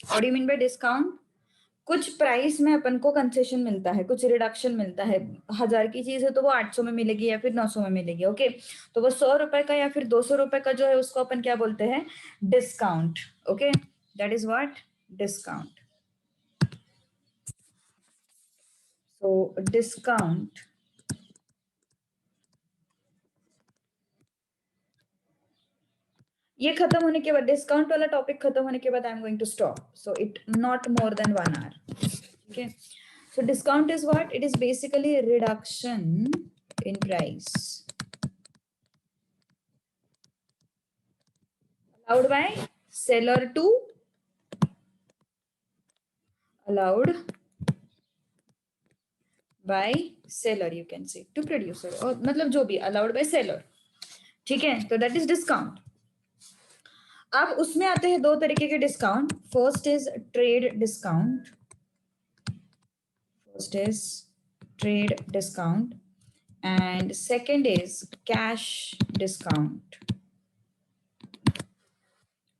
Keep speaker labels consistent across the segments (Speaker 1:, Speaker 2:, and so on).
Speaker 1: What do you mean by discount? कुछ price में अपन को कंसेशन मिलता है, कुछ रिडक्शन मिलता है। 1000 की चीज है तो वो 800 में मिलेगी या फिर 900 में मिलेगी। ओके, तो वो 100 रुपए का या फिर 200 रुपए का जो है उसको अपन क्या बोलते हैं? Discount. Okay, that is what? Discount. So discount ये खत्म होने के बाद, डिस्काउंट वाला टॉपिक खत्म होने के बाद I am going to stop, so it not more than 1 hour. Okay, so discount is what? It is basically a reduction in price allowed by seller to allowed by seller, you can say to producer, और मतलब जो भी allowed by seller. ठीक है, तो that is discount. अब उसमें आते हैं दो तरीके के discount. First is trade discount. First is trade discount and second is cash discount.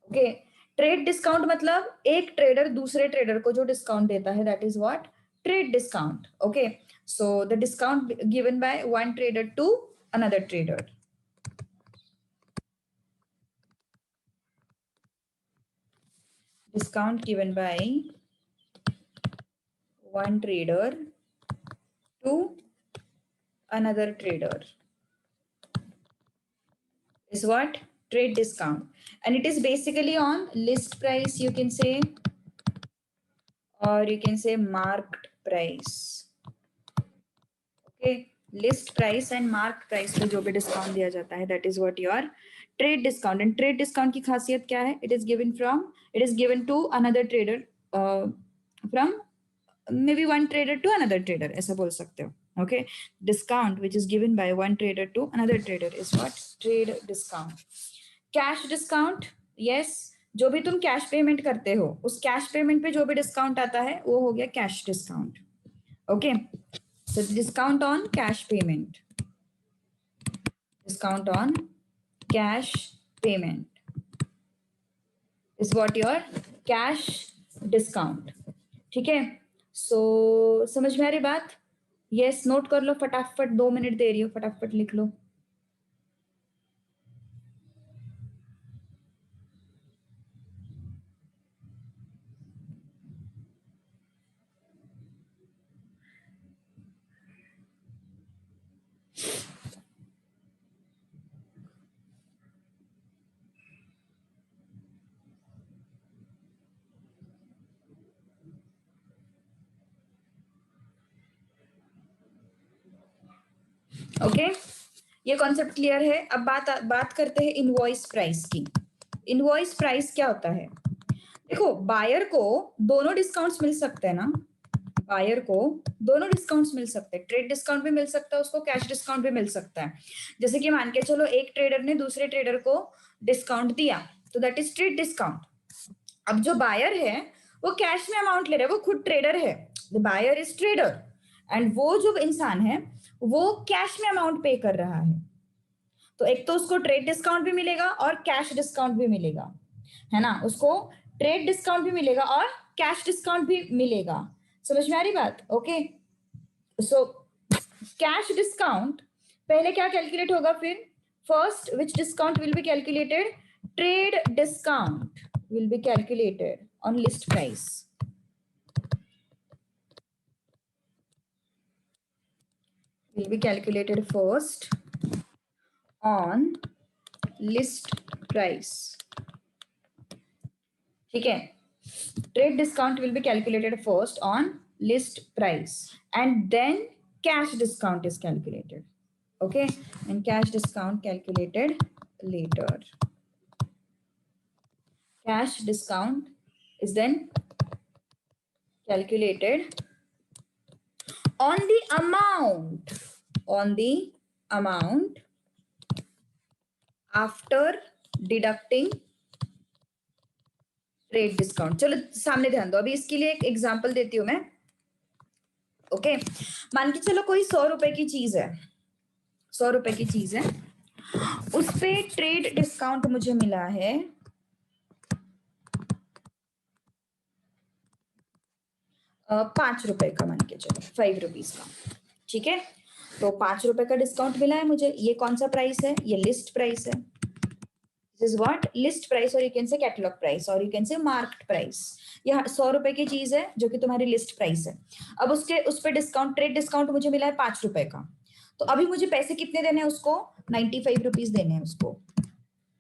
Speaker 1: Okay, trade discount मतलब एक ट्रेडर दूसरे ट्रेडर को जो डिस्काउंट देता है, that is what? Trade discount. Okay, so the discount given by one trader to another trader. Discount given by one trader to another trader is what? Trade discount. And it is basically on list price, you can say, or you can say marked price. Okay, list price and marked price पे जो भी discount दिया जाता है, that is what your trade discount. And trade discount की खासियत क्या है? It is given to another trader from maybe one trader to another trader, ऐसा बोल सकते हो. Okay, discount which is given by one trader to another trader is what? Trade discount. Cash discount, yes, जो भी तुम cash payment करते हो उस कैश पेमेंट पे जो भी डिस्काउंट आता है वो हो गया cash discount. Okay, so discount on cash payment, discount on cash payment is what your cash discount. ठीक है, सो समझ में आ रही बात? यस, नोट कर लो फटाफट, 2 मिनट दे रही हो, फटाफट लिख लो. ओके, ये कॉन्सेप्ट क्लियर है. अब बात करते हैं इनवॉइस प्राइस की. इनवॉइस प्राइस क्या होता है? देखो, बायर को दोनों डिस्काउंट्स मिल सकते हैं ना. बायर को दोनों डिस्काउंट्स मिल सकते हैं, ट्रेड डिस्काउंट भी मिल सकता है उसको, कैश डिस्काउंट भी मिल सकता है. जैसे कि मान के चलो एक ट्रेडर ने दूसरे ट्रेडर को डिस्काउंट दिया, तो दैट इज ट्रेड डिस्काउंट. अब जो बायर है वो कैश में अमाउंट ले रहा है, वो खुद ट्रेडर है. The buyer is trader and वो जो इंसान है वो कैश में अमाउंट पे कर रहा है. तो एक तो उसको ट्रेड डिस्काउंट भी मिलेगा और कैश डिस्काउंट भी मिलेगा, है ना. उसको ट्रेड डिस्काउंट भी मिलेगा और कैश डिस्काउंट भी मिलेगा. समझ में आ रही बात? ओके, सो कैश डिस्काउंट पहले क्या कैलकुलेट होगा? फिर first which discount will be calculated? Trade discount will be calculated on list price. Will be calculated first on list price. ठीक है, trade discount will be calculated first on list price and then cash discount is calculated. Okay, and cash discount calculated later. Cash discount is then calculated on the amount after deducting trade discount. चलो सामने ध्यान दो, अभी इसके लिए एक example देती हूं मैं. ओके, मान के चलो कोई 100 रुपए की चीज है, 100 रुपए की चीज है, उस पे ट्रेड डिस्काउंट मुझे मिला है ₹5 का, मान के चलो ₹5 का, ठीक है। तो ₹5 का डिस्काउंट मिला है मुझे। ये कौन सा प्राइस है? ये लिस्ट प्राइस है। This is what? List price, और you can say catalog price, और you can say marked price. यह ₹100 की चीज है जो कि तुम्हारी लिस्ट प्राइस है। अब उसके उस पर डिस्काउंट, ट्रेड डिस्काउंट मुझे मिला है ₹5 का। तो अभी मुझे पैसे कितने देने हैं उसको? ₹95 देने हैं उसको।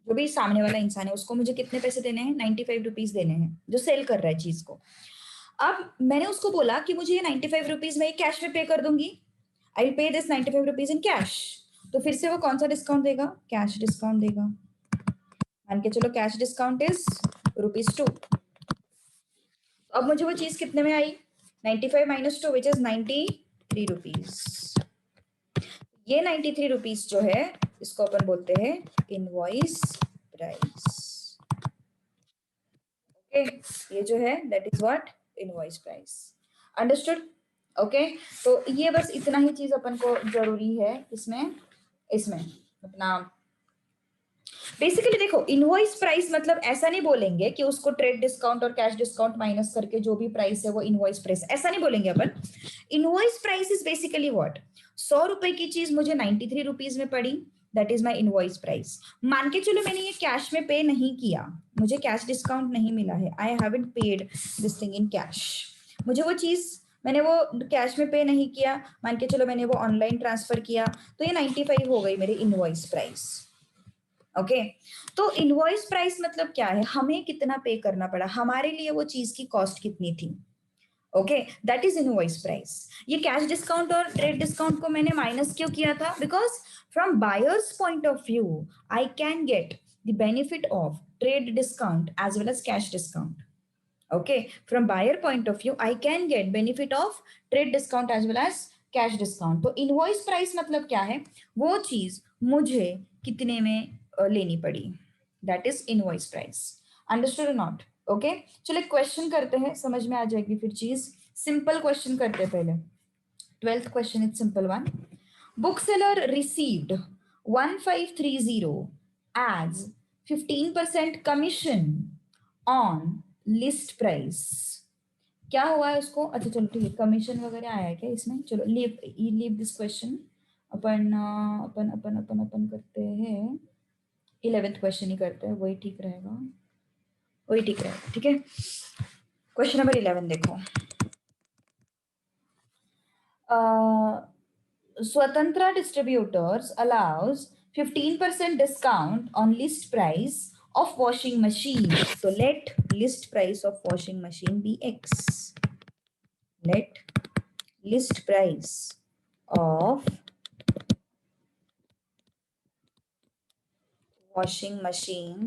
Speaker 1: जो भी सामने वाला इंसान है उसको मुझे कितने पैसे देने हैं? ₹95 देने हैं, जो सेल कर रहा है चीज को। अब मैंने उसको बोला कि मुझे ये ₹95 मैं कैश में पे कर दूंगी। I will pay this ₹95 in cash. तो फिर से वो कौन सा डिस्काउंट देगा? कैश डिस्काउंट देगा। मान के चलो कैश डिस्काउंट इज ₹2। अब मुझे वो चीज कितने में आई? 95 माइनस 2 विच इज ₹93। ये ₹93 जो है इसको अपन बोलते हैं इनवॉइस प्राइस। ओके, ये जो है that is what? Invoice price. Understood? Okay, तो ये बस इतना ही चीज अपन को जरूरी है इसमें इसमें अपना। बेसिकली देखो, इनवॉइस प्राइस मतलब ऐसा नहीं बोलेंगे कि उसको ट्रेड डिस्काउंट और कैश डिस्काउंट माइनस करके जो भी प्राइस है वो इनवॉइस प्राइस, ऐसा नहीं बोलेंगे अपन। Invoice price is basically what? ₹100 की चीज मुझे ₹93 में पड़ी, that is my invoice price. मान के चलो मैंने ये कैश में पे नहीं किया, मुझे कैश डिस्काउंट नहीं मिला है, I haven't paid this thing in cash. मुझे वो चीज, मैंने वो कैश में पे नहीं किया, मान के चलो मैंने वो ऑनलाइन ट्रांसफर किया, तो ये 95 हो गई मेरी इनवॉइस प्राइस। ओके, तो इनवॉइस प्राइस मतलब क्या है? हमें कितना पे करना पड़ा, हमारे लिए वो चीज की कॉस्ट कितनी थी। Okay, that is invoice price. ये कैश डिस्काउंट और ट्रेड डिस्काउंट को मैंने माइनस क्यों किया था? Because from buyer's point of view I can get the benefit of trade discount as well as cash discount. Okay, from buyer point of view I can get benefit of trade discount as well as cash discount. तो invoice price मतलब क्या है? वो चीज मुझे कितने में लेनी पड़ी, that is invoice price. Understood or not? Okay, चलो क्वेश्चन करते हैं, समझ में आ जाएगी फिर चीज। सिंपल क्वेश्चन करते हैं पहले। 12th question is simple one. Bookseller received 1530 as 15% commission on list price. क्या हुआ है उसको? अच्छा चलो ठीक है, कमीशन वगैरह आया है क्या इसमें? चलो लीव दिस क्वेश्चन। अपन अपन अपन अपन अपन करते हैं 11th क्वेश्चन ही करते हैं, वही ठीक रहेगा, वही ठीक रहेगा, ठीक है। क्वेश्चन नंबर 11 देखो। स्वतंत्र distributors allows 15% discount on list price of washing machine. So let list price of washing machine be X. Let list price of washing machine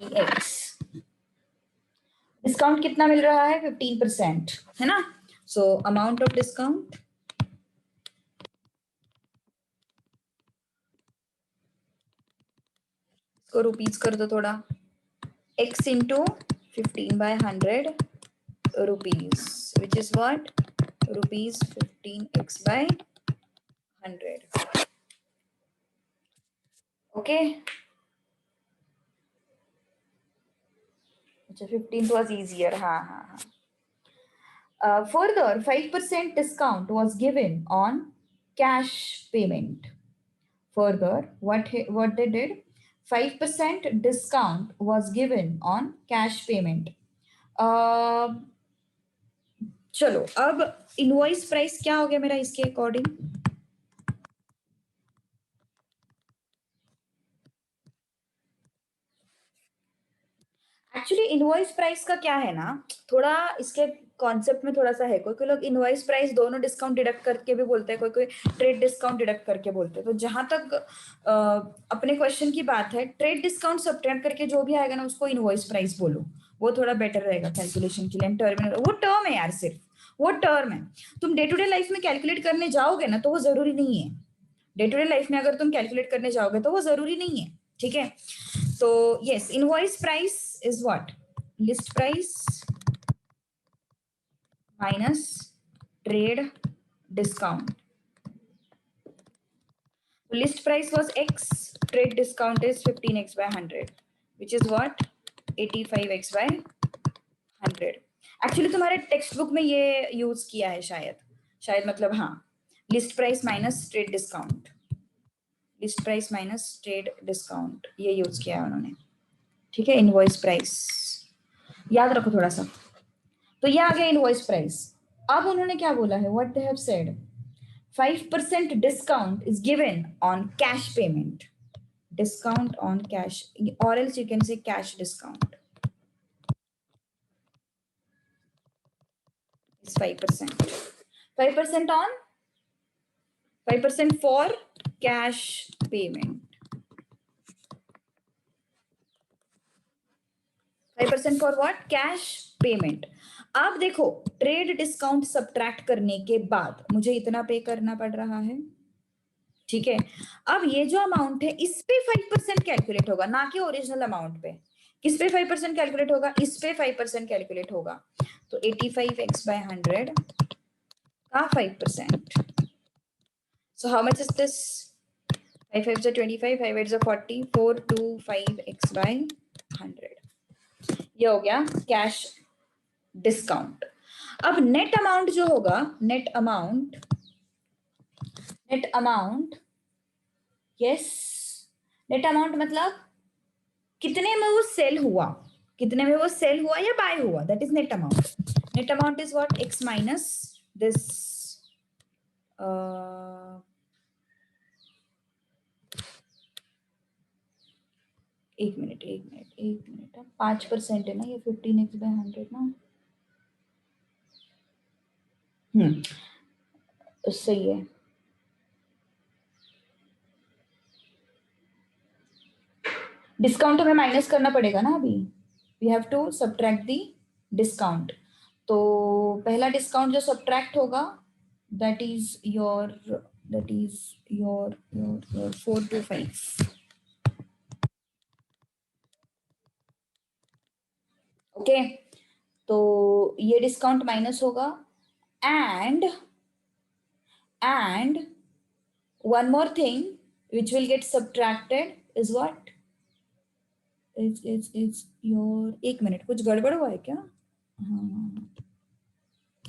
Speaker 1: be X. Discount कितना मिल रहा है? 15%, है ना? सो अमाउंट ऑफ डिस्काउंट को rupees कर दो थोड़ा, x into 15/100 rupees, which is what? Rupees 15x/100. Okay. अच्छा 15 was easier. हाँ हाँ हाँ। Further, 5% discount was given on cash payment. Further, what they did? 5% discount was given on cash payment. चलो अब इनवॉइस प्राइस क्या हो गया मेरा इसके अकॉर्डिंग? एक्चुअली इनवॉइस प्राइस का क्या है ना, थोड़ा इसके कॉन्सेप्ट में थोड़ा सा है। कोई कोई लोग इनवॉइस प्राइस दोनों डिस्काउंट डिडक्ट करके भी बोलते हैं, कोई कोई ट्रेड डिस्काउंट डिडक्ट करके बोलते हैं। तो जहां तक अपने क्वेश्चन की बात है, ट्रेड डिस्काउंट सब्ट्रैक्ट करके जो भी आएगा ना उसको इनवॉइस प्राइस बोलो, वो थोड़ा बेटर रहेगा कैलकुलेशन के लिए। टर्मिनल वो टर्म है यार, सिर्फ वो टर्म है। तुम डे टू डे लाइफ में कैलकुलेट करने जाओगे ना तो वो जरूरी नहीं है। डे टू डे लाइफ में अगर तुम कैलकुलेट करने जाओगे तो वो जरूरी नहीं है, ठीक है। तो yes, invoice price is what? List price minus trade discount. List price was x, trade discount is 15x/100, which is what? 85x/100. Actually तुम्हारे टेक्स्ट बुक में ये यूज किया है शायद मतलब हाँ, list price minus trade discount, list price minus trade discount ये use किया है उन्होंने, ठीक है। इनवॉइस प्राइस याद रखो थोड़ा सा। तो ये आ गया इनवॉइस प्राइस। अब उन्होंने क्या बोला है, what they have said, 5% discount is given on cash payment, discount on cash, or else you can say cash discount is 5%. 5% on 5% for cash payment. 5% for what? Cash payment. अब देखो trade discount subtract करने के बाद मुझे इतना पे करना पड़ रहा है, ठीक है। अब ये जो अमाउंट है इस पे 5% कैलकुलेट होगा, ना कि ओरिजिनल अमाउंट पे। किस पे 5% कैलकुलेट होगा? इस पे 5% कैलकुलेट होगा। तो 85x/100 का 5%। So how much is this? 5 5s are 25, 5 8s are 40, 425x/100। ये हो गया कैश डिस्काउंट। अब नेट अमाउंट जो होगा, net amount yes, net amount मतलब कितने में वो सेल हुआ, कितने में वो सेल हुआ या बाय हुआ, that is net amount. Net amount is what? x minus this, एक मिनट 5% है ना ये 15x/100 ना, सही है। डिस्काउंट हमें माइनस करना पड़ेगा ना अभी, we have to subtract the discount. तो पहला डिस्काउंट जो सब्ट्रैक्ट होगा दैट इज योर 425, ओके। तो ये डिस्काउंट माइनस होगा and one more thing which will get subtracted is what? It's your, एक मिनट कुछ गड़बड़ हुआ है क्या? हाँ,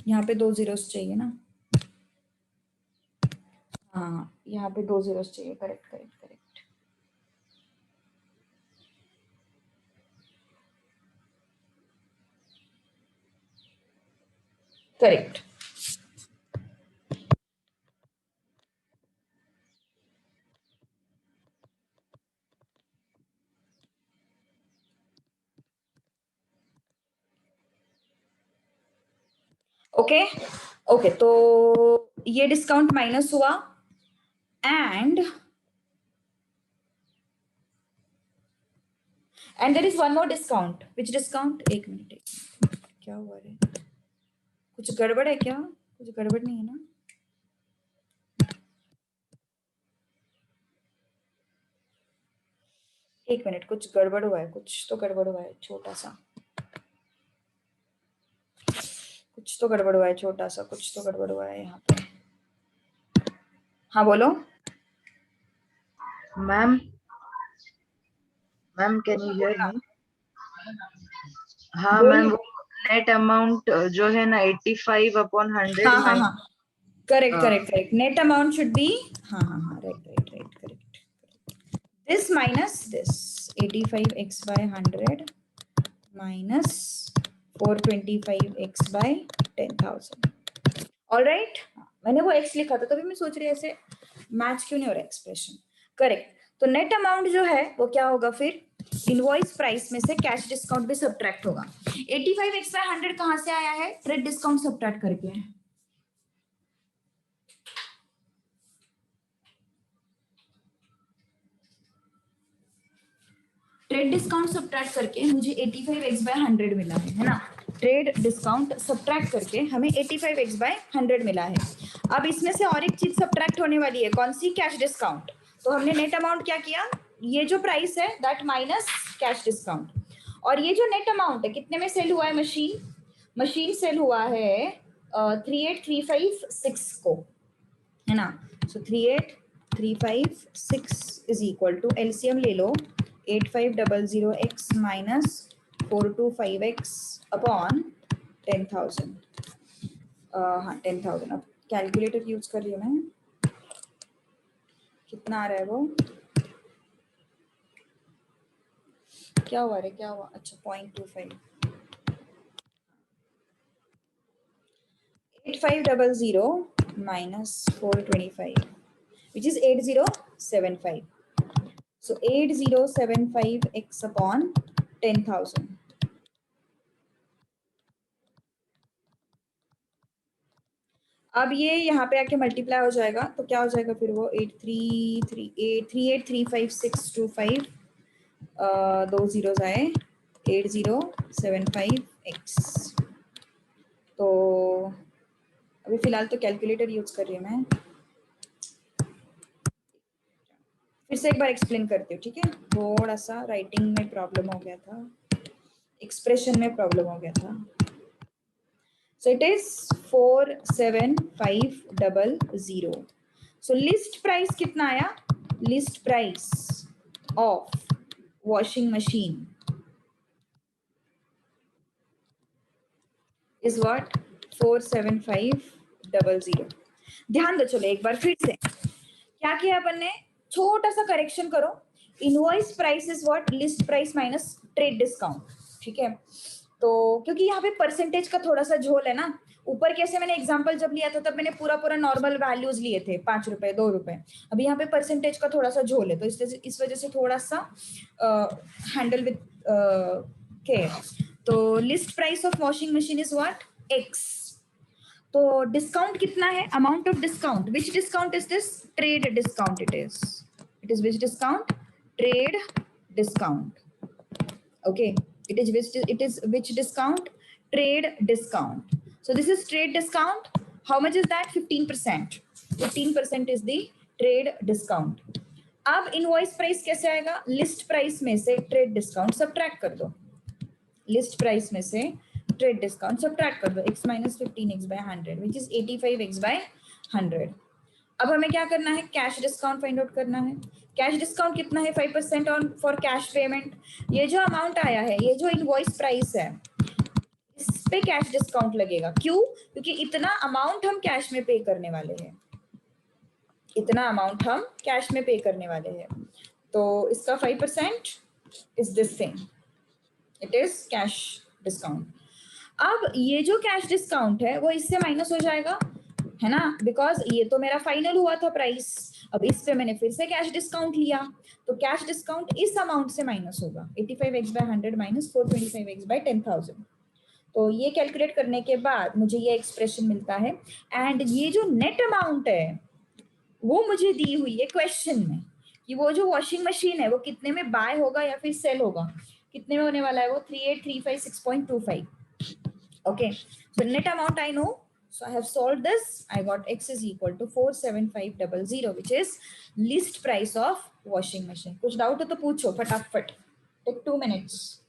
Speaker 1: यहाँ पे 2 zeros चाहिए ना, हाँ यहाँ पे 2 zeros चाहिए, करेक्ट ओके। तो ये डिस्काउंट माइनस हुआ and there is one more discount. Which discount? एक मिनट क्या हुआ है, कुछ गड़बड़ है क्या? कुछ गड़बड़ नहीं है ना? एक मिनट, कुछ गड़बड़ हुआ है, कुछ तो गड़बड़ हुआ है छोटा सा, कुछ तो गड़बड़ हुआ है छोटा सा, कुछ तो गड़बड़ हुआ है यहाँ पे। हाँ बोलो
Speaker 2: ma'am, can you hear me? हाँ मैम, वो नेट अमाउंट जो है ना 85/100
Speaker 1: हाँ correct net amount should be, हाँ right correct, this minus this 85x/100 minus 425x/10,000। Alright, मैंने वो x लिखा था तभी मैं सोच रही ऐसे मैच क्यों नहीं हो रहा एक्सप्रेशन। करेक्ट। तो नेट अमाउंट जो है वो क्या होगा फिर? इनवॉइस प्राइस में से कैश डिस्काउंट भी सब्ट्रैक्ट होगा। 85x/100 कहां से आया है? ट्रेड डिस्काउंट सब्ट्रैक्ट करके। ट्रेड डिस्काउंट सब्ट्रैक्ट करके मुझे 85x/100 मिला है ना। ट्रेड डिस्काउंट सब्ट्रैक्ट करके हमें 85x/100 मिला है। अब इसमें से और एक चीज सब्ट्रैक्ट होने वाली है, कौन सी? Cash discount. तो हमने नेट अमाउंट क्या किया, ये जो प्राइस है दैट माइनस कैश डिस्काउंट, और ये जो नेट अमाउंट है कितने में सेल हुआ है? मशीन सेल हुआ है 38,356 को, है ना। सो 38,356 इज इक्वल टू, एलसीएम ले लो, 8500x माइनस 425x अपॉन 10,000। हाँ 10,000। अब कैलकुलेटर यूज कर रही हूँ मैं। कितना आ रहा है वो, क्या हुआ रे, क्या हुआ? अच्छा 0.25। 8500 minus 425, which is 8075. So 8075 x upon 10,000. अब ये यहाँ पे आके मल्टीप्लाई हो जाएगा तो क्या हो जाएगा फिर वो 83383835 दो जीरोस आए 8075x। तो अभी फिलहाल तो कैलकुलेटर यूज कर रही हूँ मैं। फिर से एक बार एक्सप्लेन करती हूँ, ठीक है? थोड़ा सा राइटिंग में प्रॉब्लम हो गया था, एक्सप्रेशन में प्रॉब्लम हो गया था। So it is 47500. So list price कितना आया? List price of washing machine is what? 47500. ध्यान दो, चलो एक बार फिर से क्या किया अपन ने, छोटा सा करेक्शन करो। Invoice price is what? List price minus trade discount, ठीक है? तो क्योंकि यहाँ पे परसेंटेज का थोड़ा सा झोल है ना, ऊपर कैसे मैंने एग्जांपल जब लिया था तब मैंने पूरा पूरा नॉर्मल वैल्यूज लिए थे, 5 रुपए 2 रुपए। अभी यहाँ पे परसेंटेज का थोड़ा सा झोल है, तो इस वजह से थोड़ा सा हैंडल विद केयर। तो list price of washing machine is what? X. तो डिस्काउंट कितना है? Amount of discount, which discount is this? Trade discount it is. It is which discount? Trade discount. Okay, it is which discount? Trade discount. So this is trade discount. How much is that? 15%. 15% is the trade discount. अब invoice price कैसे आएगा? List price में से trade discount subtract कर दो। List price में से trade discount subtract कर दो, x minus 15x by 100 which is 85x by 100। अब हमें क्या करना है? कैश डिस्काउंट फाइंड आउट करना है। कैश डिस्काउंट कितना है? 5% ऑन फॉर कैश पेमेंट। ये जो अमाउंट आया है, ये जो इनवॉइस प्राइस है, इस पे कैश डिस्काउंट लगेगा। क्यों? क्योंकि इतना अमाउंट हम कैश में पे करने वाले हैं, इतना अमाउंट हम कैश में पे करने वाले हैं। तो इसका 5% is this thing, it is cash discount. अब ये जो कैश डिस्काउंट है वो इससे माइनस हो जाएगा, है ना? बिकॉज ये तो मेरा फाइनल हुआ था प्राइस, अब इस पे मैंने फिर से कैश डिस्काउंट लिया, तो कैश डिस्काउंट इस अमाउंट से माइनस होगा, 85x by 100 minus 425x bye 10,000। तो ये कैलकुलेट करने के बाद मुझे ये एक्सप्रेशन मिलता है। एंड ये जो नेट अमाउंट है वो मुझे दी हुई है क्वेश्चन में, कि वो जो वॉशिंग मशीन है वो कितने में बाय होगा या फिर सेल होगा, कितने में होने वाला है वो? 3835.6.25। Okay, so net amount I know. So I have solved this. I got x is equal to 47500, which is list price of washing machine. कुछ डाउट हो तो पूछो फटाफट, take 2 minutes.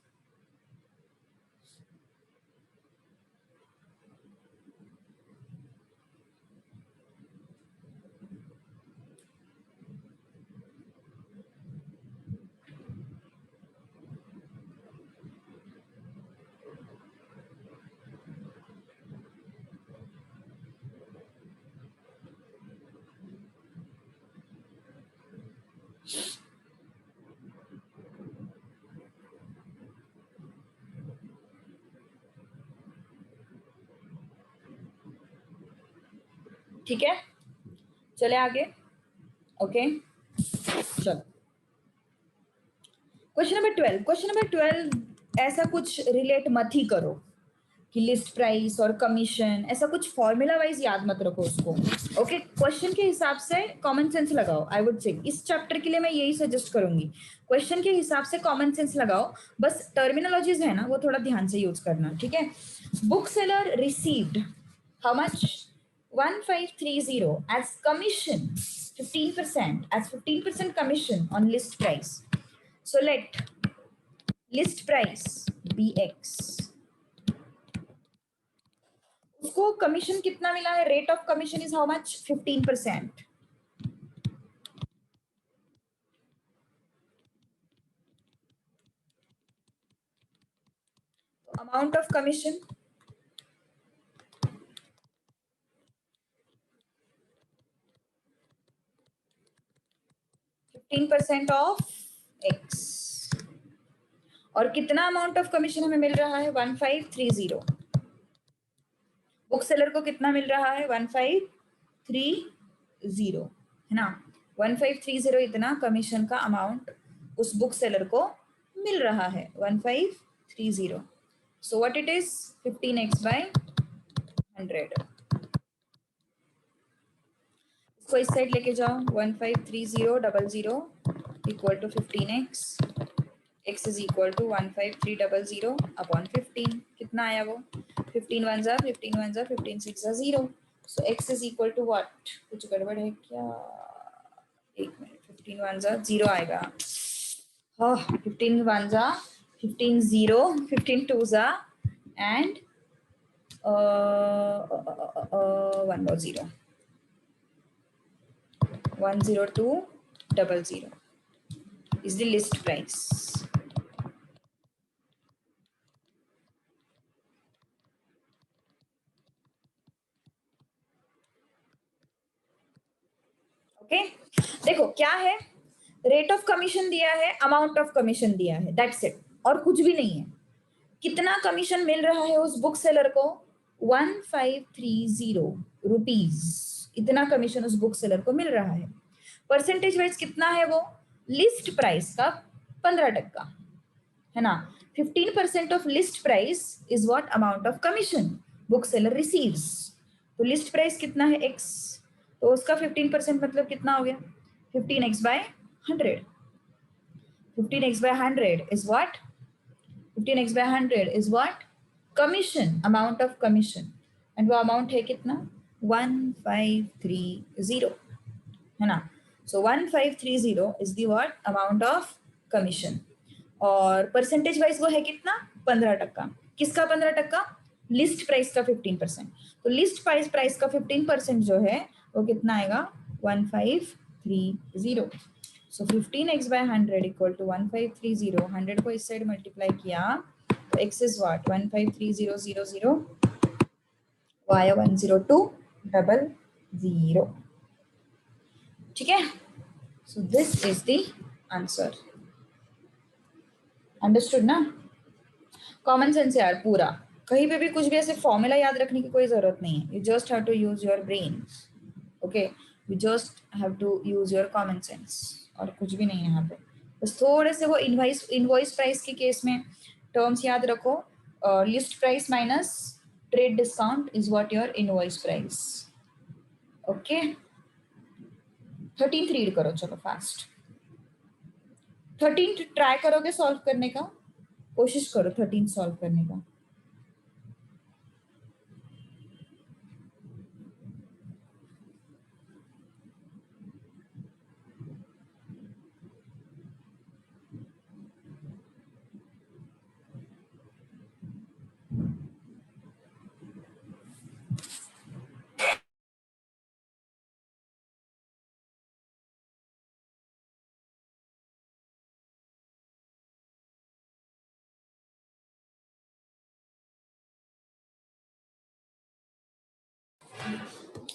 Speaker 1: ठीक है, चले आगे। ओके, चलो क्वेश्चन नंबर 12। क्वेश्चन नंबर 12 ऐसा कुछ रिलेट मत ही करो कि लिस्ट प्राइस और कमीशन, ऐसा कुछ फॉर्मूला वाइज याद मत रखो उसको। ओके, क्वेश्चन के हिसाब से कॉमन सेंस लगाओ। आई वुड से इस चैप्टर के लिए मैं यही सजेस्ट करूंगी, क्वेश्चन के हिसाब से कॉमन सेंस लगाओ, बस टर्मिनोलॉजीज है ना वो थोड़ा ध्यान से यूज करना, ठीक है? Book seller received how much? 1530 as commission, 15% as 15% commission on list price. So let list price be x, उसको कमीशन कितना मिला है? Rate of commission is how much? 15%। Amount of commission 15% of x. और कितना amount of commission हमें मिल रहा है? 1530। Book seller को कितना मिल रहा है? 1530 है ना। 1530 इतना कमीशन का अमाउंट उस बुक सेलर को मिल रहा है, 1530। So what it is? 15x/100। इसको इस साइड लेके जाओ। 153000 equal to 15x। x is equal to 15300 upon 15। कितना आया वो? 15 1 जा 15 1 जा 15 6 जा 0। So x is equal to what? कुछ गड़बड़ है क्या? एक मिनट। 15 1 जा 0 आएगा। 15 1 जा 15 0 15 2 जा and 1 more 0 10200 is the list price. Okay देखो क्या है, रेट ऑफ कमीशन दिया है, अमाउंट ऑफ कमीशन दिया है, दैट्स इट, और कुछ भी नहीं है। कितना कमीशन मिल रहा है उस बुक सेलर को? 1530 रुपीज, इतना कमीशन उस बुक सेलर को मिल रहा है। परसेंटेज वाइज कितना है वो? लिस्ट प्राइस का 15% है ना। 15% of list price is what? Amount of commission book seller receives. तो लिस्ट प्राइस कितना है? x, तो उसका 15% मतलब कितना हो गया? 15x/100। 15x/100 is what? 15x/100 is what? Commission, amount of commission. And वो अमाउंट है कितना? 1530 है ना। सो 1530 is the what? Amount of commission. और परसेंटेज वाइज वो है कितना? 15%। किसका 15%? लिस्ट प्राइस का 15%। तो लिस्ट प्राइस का 15% जो है वो कितना आएगा? 1530। सो 15x/100 इक्वल टू 1530। 100 को इस साइड मल्टीप्लाई किया तो x इज व्हाट? 153000 वो आया 10200। ठीक है। So this is the answer. Understood ना? कॉमन सेंस यार पूरा, कहीं पे भी कुछ भी ऐसे फॉर्मूला याद रखने की कोई जरूरत नहीं है। You just have to use your brain. Okay, you just have to use your common sense, और कुछ भी नहीं है यहाँ पे। बस थोड़े से वो इनवॉइस प्राइस के केस में टर्म्स याद रखो। List price minus trade discount is what? Your invoice price. Okay, 13th read करो, चलो फास्ट। 13th ट्राई करोगे सॉल्व करने का? कोशिश करो 13th सॉल्व करने का।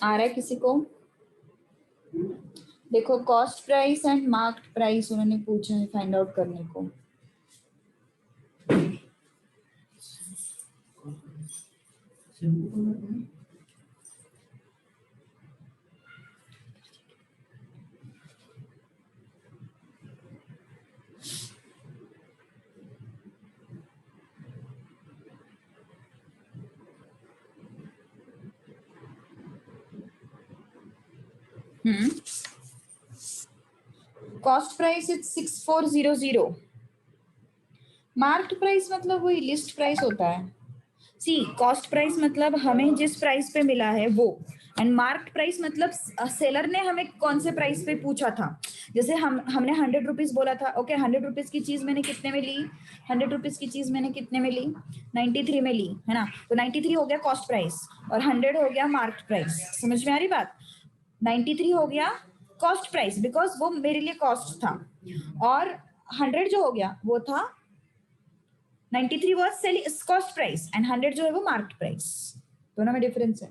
Speaker 1: आ रहा है किसी को? देखो, cost price and marked price उन्होंने पूछा है फाइंड आउट करने को। Cost price is 6400। Marked price मतलब वही लिस्ट प्राइस होता है। सी, कॉस्ट प्राइस मतलब हमें जिस प्राइस पे मिला है वो, एंड मार्क्ड प्राइस मतलब सेलर ने हमें कौन से प्राइस पे पूछा था। जैसे हमने 100 रुपीज बोला था, ओके 100 रुपीज की चीज मैंने कितने में ली? 100 रुपीज की चीज मैंने कितने में ली? 93 में ली, है ना। तो 93 हो गया कॉस्ट प्राइस और 100 हो गया मार्क्ड प्राइस। समझ में आ रही बात? 93 हो गया कॉस्ट प्राइस बिकॉज वो मेरे लिए कॉस्ट था, और 100 जो हो गया वो था 93 was selling cost price and 100 जो है वो मार्केट प्राइस। दोनों में डिफरेंस है।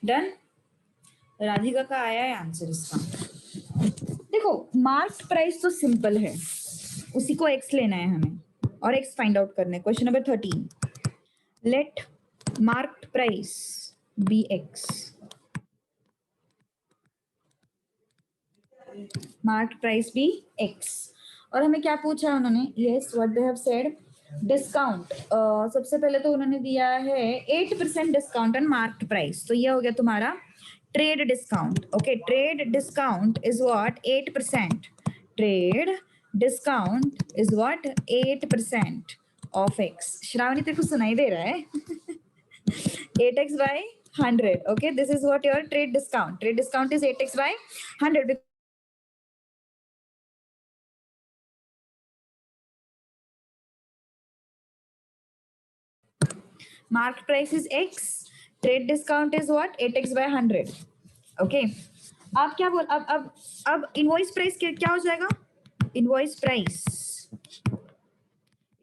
Speaker 1: डन। राधिका का आया है आंसर इसका। देखो मार्क्ड प्राइस तो सिंपल है, उसी को x लेना है हमें और x फाइंड आउट करना है। Question number 13, let marked price be x। Marked price be x और हमें क्या पूछा है उन्होंने? Yes, what they have said, discount. सबसे पहले तो उन्होंने दिया है 8% डिस्काउंट ऑन मार्क्ड प्राइस, तो ये हो गया तुम्हारा trade discount. Okay, trade discount is what? 8%। Trade discount is what? 8% of x। Shravani तेरे को सुनाई दे रहा है? 8x by 100. Okay, this is what your trade discount. Trade discount is 8x by 100. Marked price is x. Trade discount is what? 8x by 100. Okay. आप क्या बोल, अब invoice price क्या हो जाएगा? इनवॉइस प्राइस,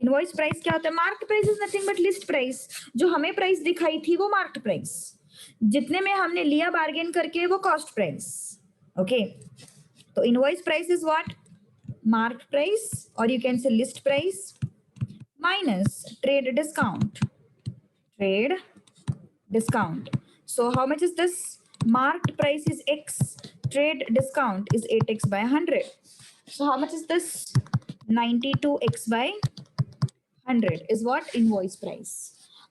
Speaker 1: इनवॉइस प्राइस क्या होता है? Marked price is nothing but list price. जो हमें प्राइस दिखाई थी वो मार्क्ड प्राइस, जितने में हमने लिया बार्गेन करके वो कॉस्ट प्राइस। ओके, तो invoice price is what? Marked price, और you can say list price minus trade discount. Trade discount. So how much is this? Marked price is x, trade discount is 8x by 100. So how much is this? 92x by 100 is what? Invoice price.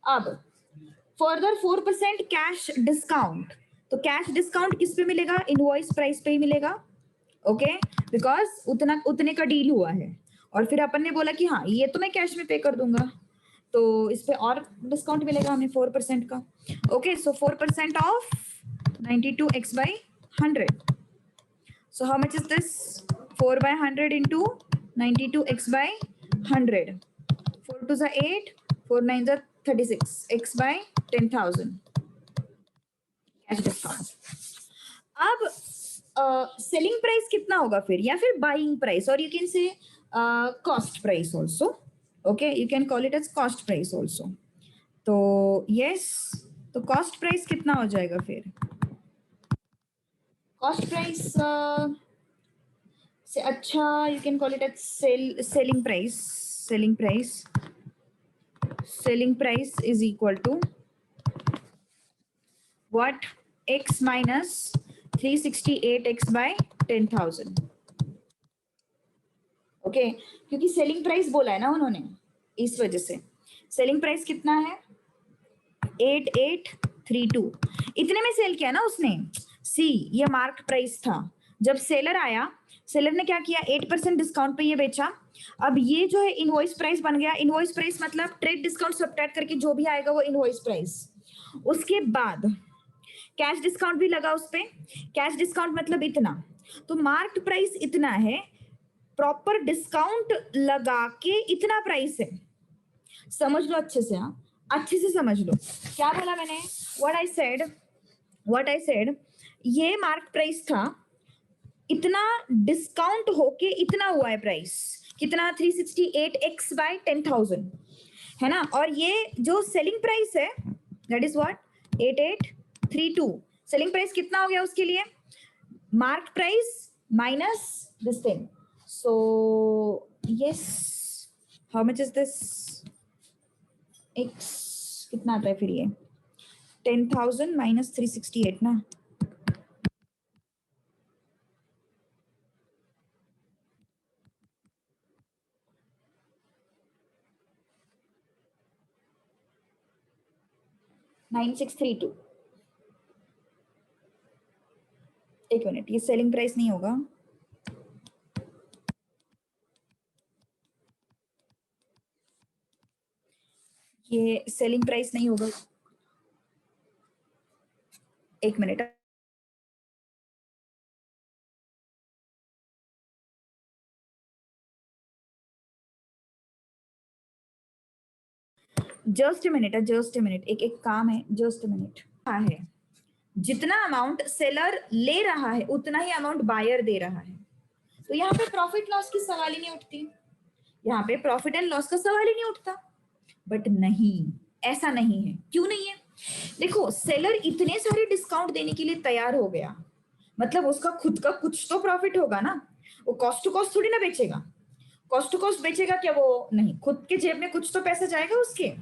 Speaker 1: अब further 4% cash discount. तो cash discount किस पे मिलेगा? Invoice price पे ही मिलेगा। Okay, because उतने का deal हुआ है और फिर अपन ने बोला कि हाँ ये तो मैं कैश में पे कर दूंगा, तो इस पे और डिस्काउंट मिलेगा हमें 4% का। Okay, so 4% of 92x by 100. So how much is this? 4 by 100 into 92x by 100. 4 2s are 8, 4 9s are 36, x by 10,000 cash discount. अब सेलिंग प्राइस कितना होगा फिर, या फिर बाइंग प्राइस, और you can say cost price also. Okay, you can call it as cost price also. तो yes, तो cost price कितना हो जाएगा फिर? कॉस्ट प्राइस से अच्छा you can call it as selling price. Selling price, selling price is equal to what? x minus 368x by 10,000। Okay, क्योंकि selling price बोला है ना उन्होंने, इस वजह से। सेलिंग प्राइस कितना है? 8832। इतने में सेल किया ना उसने। सी, ये मार्क प्राइस था। जब सेलर आया, सेलर ने क्या किया? 8% डिस्काउंट पे ये बेचा। अब ये जो है इनवॉइस प्राइस बन गया। इनवॉइस प्राइस मतलब ट्रेड डिस्काउंट सब्ट्रैक्ट करके जो भी आएगा वो इनवॉइस प्राइस। उसके बाद कैश डिस्काउंट भी लगा उस पे। कैश डिस्काउंट मतलब इतना, तो मार्क्ड प्राइस इतना है, प्रॉपर डिस्काउंट लगा के इतना प्राइस है। समझ लो अच्छे से, हाँ अच्छे से समझ लो क्या बोला मैंने। व्हाट आई सेड, ये मार्क प्राइस था, इतना डिस्काउंट होके इतना हुआ है प्राइस। कितना? 368x by 10,000 है ना। और ये जो सेलिंग प्राइस है that is what? 8832। Selling price कितना हो गया उसके लिए? Mark price minus this thing. So yes, how much is this? X कितना आता है फिर ये? 10,000 minus 368 ना। $9632। एक मिनट, ये सेलिंग प्राइस नहीं होगा। ये सेलिंग प्राइस नहीं होगा, एक मिनट। जस्ट ए मिनट, एक काम है, जस्ट ए मिनट। हाँ है, जितना अमाउंट सेलर ले रहा है उतना ही अमाउंट बायर दे रहा है, तो यहाँ पे प्रॉफिट लॉस की सवाल ही नहीं उठती। यहाँ पे प्रॉफिट एंड लॉस का सवाल ही नहीं उठता। बट नहीं, ऐसा नहीं है। क्यों नहीं है? देखो सेलर इतने सारे डिस्काउंट देने के लिए तैयार हो गया, मतलब उसका खुद का कुछ तो प्रॉफिट होगा ना, वो कॉस्ट टू कॉस्ट थोड़ी ना बेचेगा। कॉस्ट टू कॉस्ट बेचेगा क्या वो? नहीं, खुद के जेब में कुछ तो पैसा जाएगा उसके।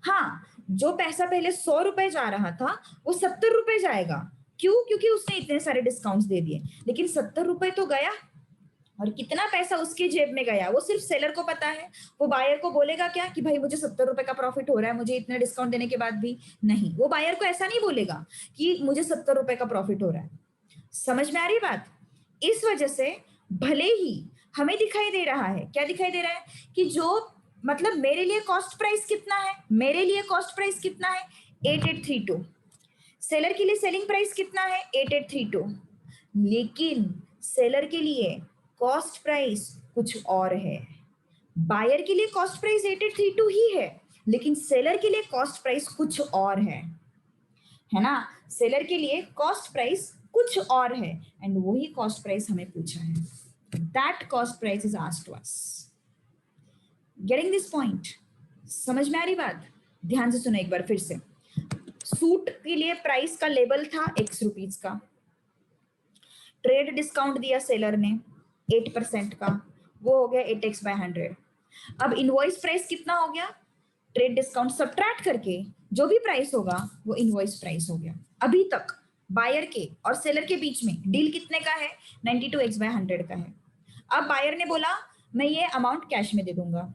Speaker 1: हाँ, जो पैसा पहले 100 रुपए जा रहा था वो 70 रुपए जाएगा। क्यों? क्योंकि उसने इतने सारे डिस्काउंट्स दे दिए, लेकिन 70 रुपए तो गया। और कितना पैसा उसके जेब में गया वो सिर्फ सेलर को पता है। वो बायर को बोलेगा क्या कि भाई मुझे 70 रुपए का प्रॉफिट हो रहा है, मुझे इतने डिस्काउंट देने के बाद भी? नहीं, वो बायर को ऐसा नहीं बोलेगा कि मुझे 70 रुपए का प्रॉफिट हो रहा है। समझ में आ रही बात? इस वजह से भले ही हमें दिखाई दे रहा है, क्या दिखाई दे रहा है कि जो मतलब मेरे लिए कॉस्ट प्राइस कितना है, मेरे लिए कॉस्ट प्राइस कितना है 8832, सेलर के लिए सेलिंग प्राइस कितना है 8832, लेकिन सेलर के लिए कॉस्ट प्राइस कुछ और है। बायर के लिए कॉस्ट प्राइस 8832 ही है, लेकिन सेलर के लिए कॉस्ट प्राइस कुछ और है ना? सेलर के लिए कॉस्ट प्राइस कुछ और है, एंड वही कॉस्ट प्राइस हमें पूछा है। That cost price is asked to us. Getting this point? समझ में आ रही बात? ध्यान से सुनो एक बार फिर से। सूट के लिए प्राइस का लेबल था X रुपीज का, ट्रेड डिस्काउंट दिया सेलर ने 8% का, वो हो गया 8x/100। अब इनवॉइस प्राइस कितना हो गया? ट्रेड डिस्काउंट सबट्रैक्ट करके जो भी प्राइस होगा वो इनवॉइस प्राइस हो गया। अभी तक बायर के और सेलर के बीच में डील कितने का है? 92x/100 का है। अब बायर ने बोला मैं ये अमाउंट कैश में दे दूंगा,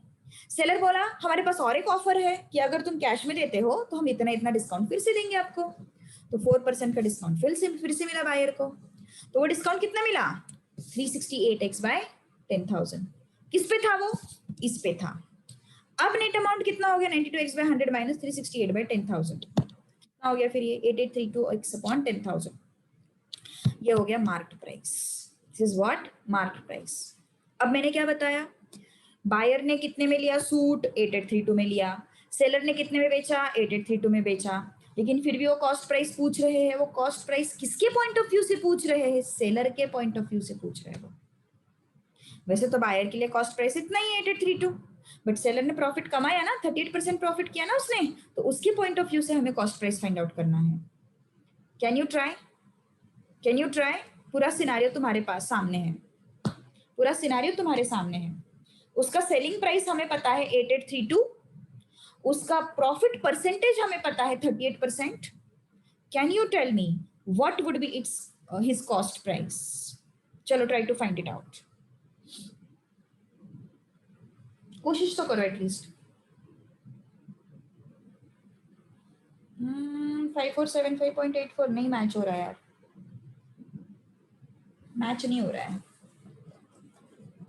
Speaker 1: सेलर बोला हमारे पास और एक ऑफर है कि अगर तुम कैश में देते हो तो हम इतना इतना डिस्काउंट फिर से देंगे आपको। तो 4% का डिस्काउंट फिर से मिला बायर को। तो वो डिस्काउंट कितना मिला? 368x/10,000। किस पे था वो? इस पे था। अब नेट अमाउंट कितना हो गया? 92x/100 माइनस 368/10,000 कितना हो गया फिर ये? 8832x/10,000। ये हो गया market price. This is what? Market price. अब मैंने क्या बताया? बायर ने कितने में लिया सूट? 8832 में लिया। सेलर ने कितने में बेचा? 8832 में बेचा। लेकिन फिर भी वो कॉस्ट प्राइस पूछ रहे हैं। वो कॉस्ट प्राइस किसके पॉइंट ऑफ व्यू से पूछ रहे हैं? सेलर के पॉइंट ऑफ व्यू से पूछ रहे हैं वो। वैसे तो बायर के लिए कॉस्ट प्राइस इतना ही 8832, बट सेलर ने प्रॉफिट कमाया ना, 38% प्रॉफिट किया ना उसने, तो उसके पॉइंट ऑफ व्यू से हमें कॉस्ट प्राइस फाइंड आउट करना है। Can you try? Can you try? पूरा सिनारियो तुम्हारे पास सामने है, पूरा सिनारियो तुम्हारे सामने है। उसका सेलिंग प्राइस हमें पता है 8832, उसका प्रॉफिट परसेंटेज हमें पता है 38%। Can you tell me what would be its his cost price? चलो try to find it out, कोशिश तो करो एटलीस्ट। 5475.84 नहीं मैच हो रहा है यार, मैच नहीं हो रहा है,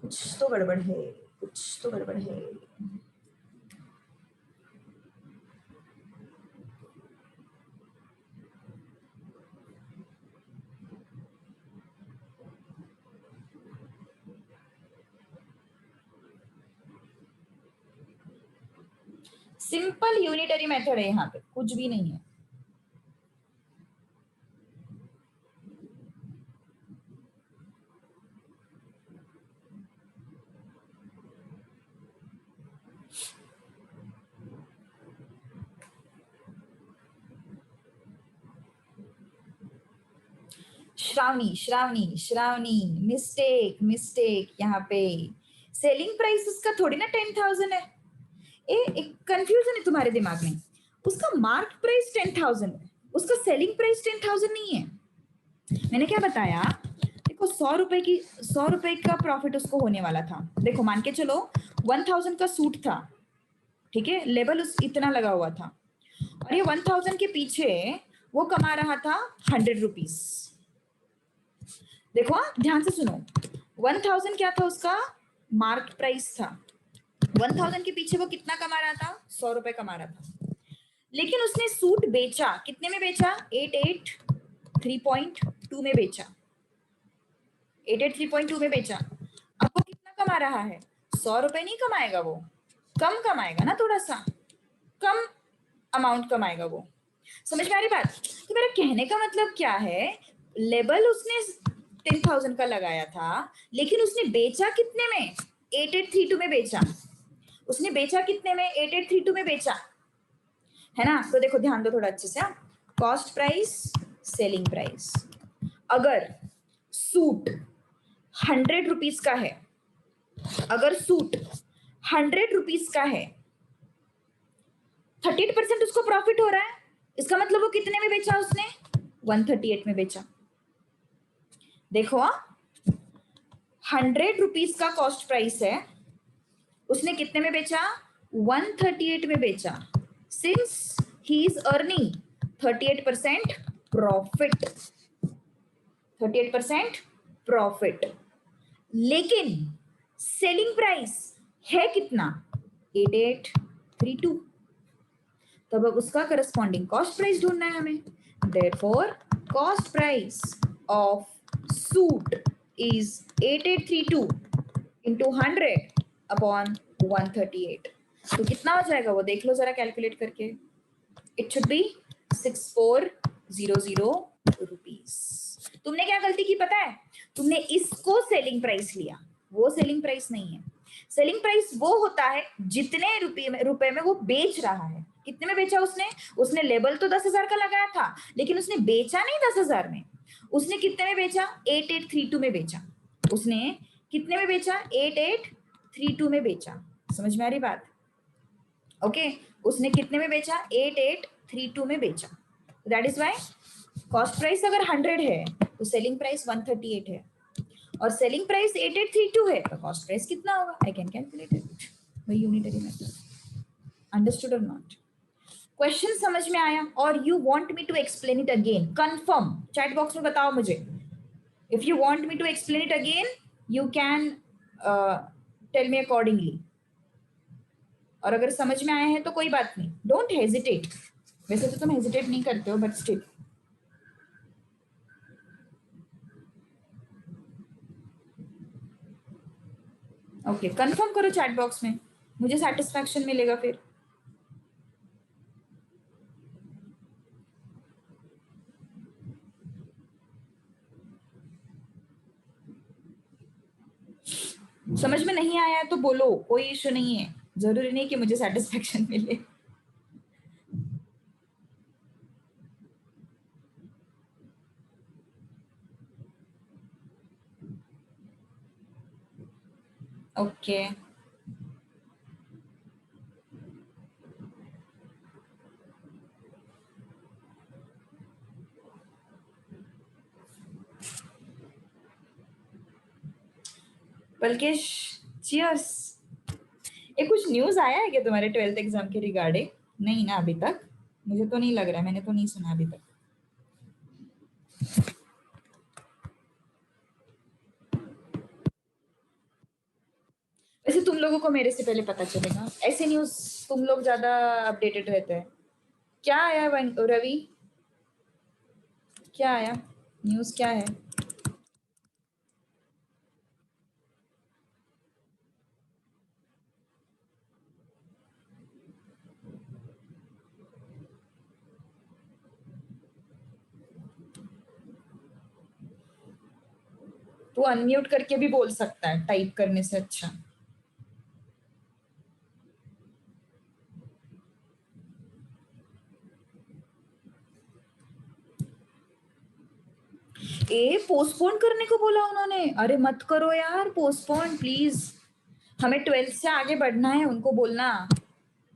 Speaker 1: कुछ तो गड़बड़ है, कुछ तो गड़बड़ है। सिंपल यूनिटरी मेथड है यहाँ पे, कुछ भी नहीं है। श्रावणी श्रावणी श्रावणी, मिस्टेक मिस्टेक, यहाँ पे सेलिंग प्राइस उसका थोड़ी ना 10,000 है। एक कंफ्यूजन है तुम्हारे दिमाग में। उसका मार्क प्राइस 10,000 है, उसका सेलिंग प्राइस 10,000 नहीं है। मैंने क्या बताया? देखो 100 रुपए का प्रॉफिट उसको होने वाला था। देखो मान के चलो 1000 का सूट था, ठीक है, लेबल उस इतना लगा हुआ था, और ये 1000 के पीछे वो कमा रहा था 100 रुपीज। देखो ध्यान से सुनो, 1000 क्या था उसका? मार्क प्राइस था। 1000 के पीछे वो कितना कमा रहा था? 100 रुपए कमा रहा था। लेकिन उसने सूट बेचा, कितने में बेचा? 883.2 में बेचा, 883.2 में बेचा। अब वो कितना कमा रहा है? 100 रुपए नहीं कमाएगा वो, कम कमाएगा ना, थोड़ा सा कम अमाउंट कमाएगा वो। समझ में आ रही बात? तो मेरा कहने का मतलब क्या है, लेबल उसने 10,000 का लगाया था, लेकिन उसने बेचा कितने में? 8832 में बेचा। उसने बेचा कितने में? 8832 में बेचा, है ना? तो देखो ध्यान दो थोड़ा अच्छे से। Cost price, selling price. अगर सूट 100 रुपीज का है, अगर सूट 100 रुपीज का है, 38% उसको प्रॉफिट हो रहा है, इसका मतलब वो कितने में बेचा उसने? 138 में बेचा। देखो 100 रुपीज का कॉस्ट प्राइस है, उसने कितने में बेचा? 138 में बेचा। Since he is earning 38% profit, 38% profit. लेकिन सेलिंग प्राइस है कितना? 8832। तब अब उसका करस्पॉन्डिंग कॉस्ट प्राइस ढूंढना है हमें। Therefore cost price of suit is 8832 into 100 upon 138। तो कितना हो जाएगा वो देख लो जरा कैलकुलेट करके। It should be 6400 rupees. तुमने क्या गलती की पता है? तुमने इसको सेलिंग प्राइस लिया, वो सेलिंग प्राइस नहीं है। सेलिंग प्राइस वो होता है जितने रुपए में वो बेच रहा है। कितने में बेचा उसने? उसने लेबल तो 10,000 का लगाया था, लेकिन उसने बेचा नहीं 10,000 में। उसने कितने में बेचा? 8832 में बेचा। उसने कितने में बेचा? 8832 में बेचा। समझ में आ रही बात? ओके उसने कितने में बेचा? 8832 में बेचा। That is why cost price अगर 100 है तो सेलिंग प्राइस 138 है, और सेलिंग प्राइस 8832 है तो कॉस्ट प्राइस कितना होगा? I can calculate it by unitary method. Understood और नॉट? क्वेश्चन समझ में आया? और you want me to explain it again? Confirm chat box में बताओ मुझे। If you want me to explain it again you can tell me accordingly. और अगर समझ में आया है तो कोई बात नहीं, डोंट हेजिटेट। वैसे तो तुम हेजिटेट नहीं करते हो, बट स्टिल ओके कंफर्म करो चैट बॉक्स में, मुझे सेटिस्फैक्शन मिलेगा फिर। समझ में नहीं आया है तो बोलो, कोई इशू नहीं है, जरूरी नहीं कि मुझे सेटिस्फैक्शन मिले। Okay Balkesh cheers. ये कुछ न्यूज आया है क्या तुम्हारे 12th एग्जाम के रिगार्डिंग? नहीं ना अभी तक, मुझे तो नहीं लग रहा है, मैंने तो नहीं सुना अभी तक। वैसे तुम लोगों को मेरे से पहले पता चलेगा, ऐसे न्यूज तुम लोग ज्यादा अपडेटेड रहते हैं। क्या आया रवि? क्या आया न्यूज? क्या है? तू अनम्यूट करके भी बोल सकता है टाइप करने से अच्छा। ए पोस्टपोन करने को बोला उन्होंने? अरे मत करो यार पोस्टपोन प्लीज। हमें 12th से आगे बढ़ना है, उनको बोलना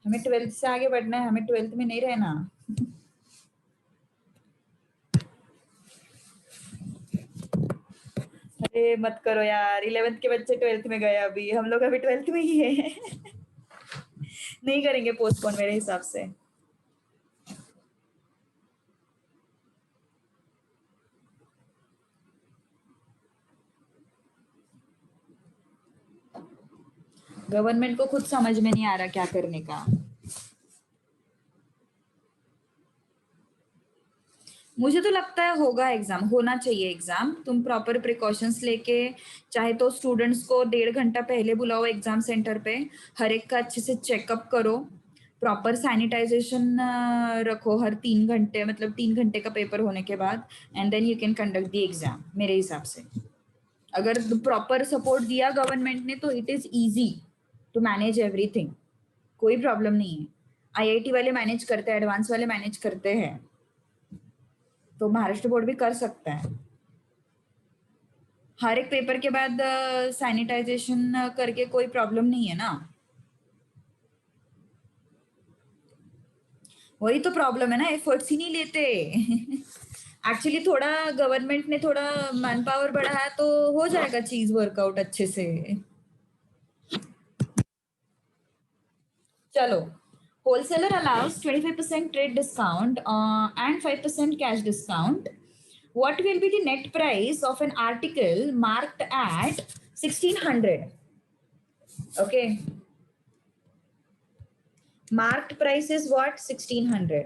Speaker 1: हमें 12th से आगे बढ़ना है, हमें 12th में नहीं रहना। अरे मत करो यार, 11th के बच्चे 12th में गए, अभी हम लोग अभी 12th में ही है। नहीं करेंगे पोस्टपोन मेरे हिसाब से। गवर्नमेंट को खुद समझ में नहीं आ रहा क्या करने का। मुझे तो लगता है होगा एग्जाम, होना चाहिए एग्जाम। तुम प्रॉपर प्रिकॉशंस लेके, चाहे तो स्टूडेंट्स को 1.5 घंटा पहले बुलाओ एग्जाम सेंटर पे, हर एक का अच्छे से चेकअप करो, प्रॉपर सैनिटाइजेशन रखो हर 3 घंटे, मतलब 3 घंटे का पेपर होने के बाद, and then you can conduct the exam मेरे हिसाब से। अगर प्रॉपर सपोर्ट दिया गवर्नमेंट ने तो it is easy to manage everything, कोई प्रॉब्लम नहीं है। आईआईटी वाले मैनेज करते हैं, एडवांस वाले मैनेज करते हैं। तो महाराष्ट्र बोर्ड भी कर सकता है। हर एक पेपर के बाद सैनिटाइजेशन करके कोई प्रॉब्लम नहीं है ना। वही तो प्रॉब्लम है ना, एफर्ट्स ही नहीं लेते। एक्चुअली थोड़ा गवर्नमेंट ने थोड़ा मैन पावर बढ़ाया तो हो जाएगा चीज वर्कआउट अच्छे से। चलो, wholesaler allows 25% trade discount and 5% cash discount. What will be the net price of an article marked at 1600? Okay. Marked price is what? 1600.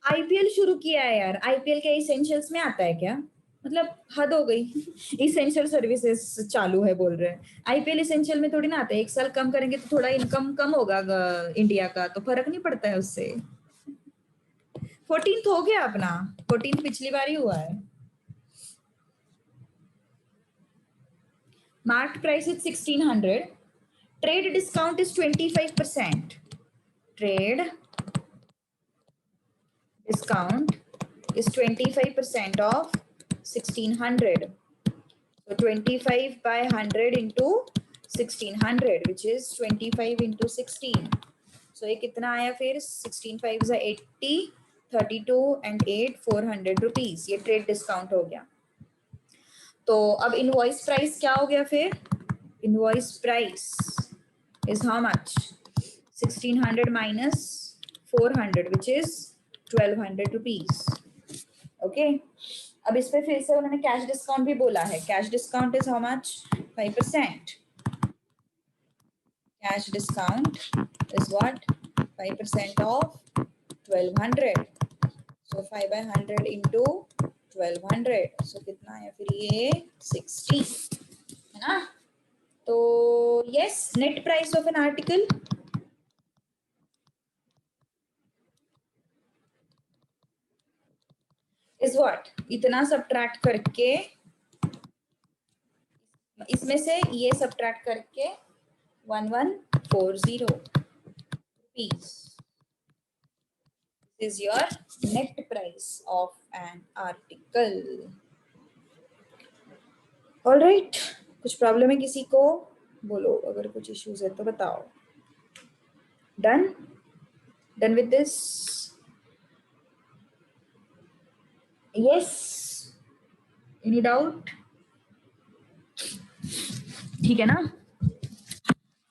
Speaker 1: IPL शुरू किया है यार, आईपीएल के इसेंशियल्स में आता है क्या? मतलब हद हो गई। इसेंशियल सर्विसेज चालू है बोल रहे हैं, आईपीएल इसेंशियल में थोड़ी ना आता है। एक साल कम करेंगे तो थोड़ा इनकम कम होगा इंडिया का, तो फर्क नहीं पड़ता है उससे। 14th हो गया अपना, 14th पिछली बार ही हुआ है। Marked price is 1600. Trade discount is 25%. Trade discount is 25% of 1600. So 25 by 100 into 1600, which is 25 into 16. So ये कितना आया फिर? 16 5 is 80, 32 and 8 400 rupees. ये ट्रेड डिस्काउंट हो गया। तो अब इनवॉइस प्राइस क्या हो गया फिर? Invoice price is how much? 1600 minus 400, which is 1200 rupees. Okay. अब इस पे फिर से उन्होंने कैश डिस्काउंट भी बोला है। Cash discount is how much? 5%. Cash discount is what? 5% of 1200. So 5 by 100 into 1200. So कितना है फिर ये? 60 है ना? तो yes, net price of an article is what? इतना सब्ट्रैक्ट करके, इसमें से ये सब्ट्रैक्ट करके 1140 rupees is your net price of an article. All right. कुछ प्रॉब्लम है किसी को? बोलो, अगर कुछ इश्यूज है तो बताओ। Done? Done with this? Yes? Any doubt? ठीक है ना?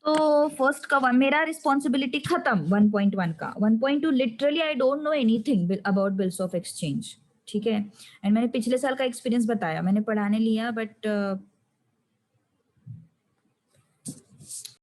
Speaker 1: तो फर्स्ट का मेरा रिस्पॉन्सिबिलिटी खत्म 1.1 का। 1.2 literally I don't know anything about bills of exchange, ठीक है। एंड मैंने पिछले साल का एक्सपीरियंस बताया, मैंने पढ़ाने लिया बट